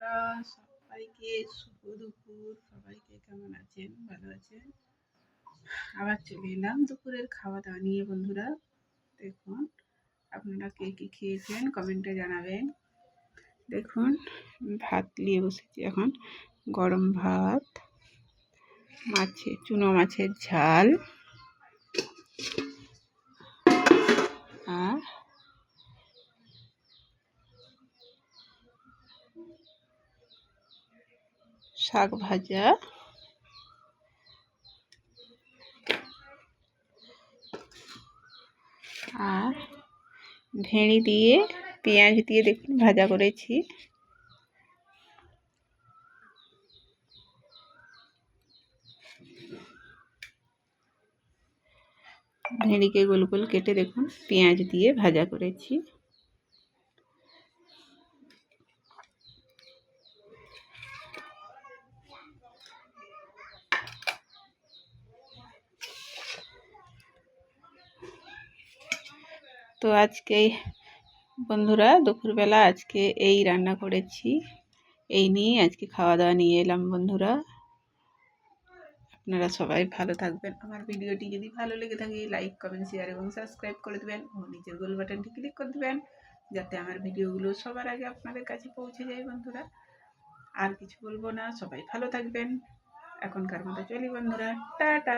বন্ধুরা, সবাইকে শুভ দুপুর। সবাইকে কেমন আছেন? ভালো আছেন? আবার চলে এলাম দুপুরের খাওয়া দাওয়া নিয়ে বন্ধুরা। দেখুন আপনারা কে কি খেয়েছেন কমেন্টে জানাবেন। দেখুন ভাত নিয়ে বসেছি এখন, গরম ভাত, চুনো মাছের ঝাল আর শাক ভাজা আর ভেড়ি দিয়ে পেঁয়াজ দিয়ে দেখুন ভাজা করেছি। ভেড়িকে গোল গোল কেটে দেখুন পেঁয়াজ দিয়ে ভাজা করেছি। তো আজকে বন্ধুরা দুপুরবেলা আজকে এই রান্না করেছি, এই নিয়ে আজকে খাওয়া দাওয়া নিয়ে এলাম বন্ধুরা। আপনারা সবাই ভালো থাকবেন। আমার ভিডিওটি যদি ভালো লেগে থাকে লাইক কমেন্ট শেয়ার এবং সাবস্ক্রাইব করে দেবেন ও নিচের গোল বাটনটি ক্লিক করে দেবেন, যাতে আমার ভিডিওগুলো সবার আগে আপনাদের কাছে পৌঁছে যায় বন্ধুরা। আর কিছু বলবো না, সবাই ভালো থাকবেন। এখনকার মতো চলি বন্ধুরা, টাটা।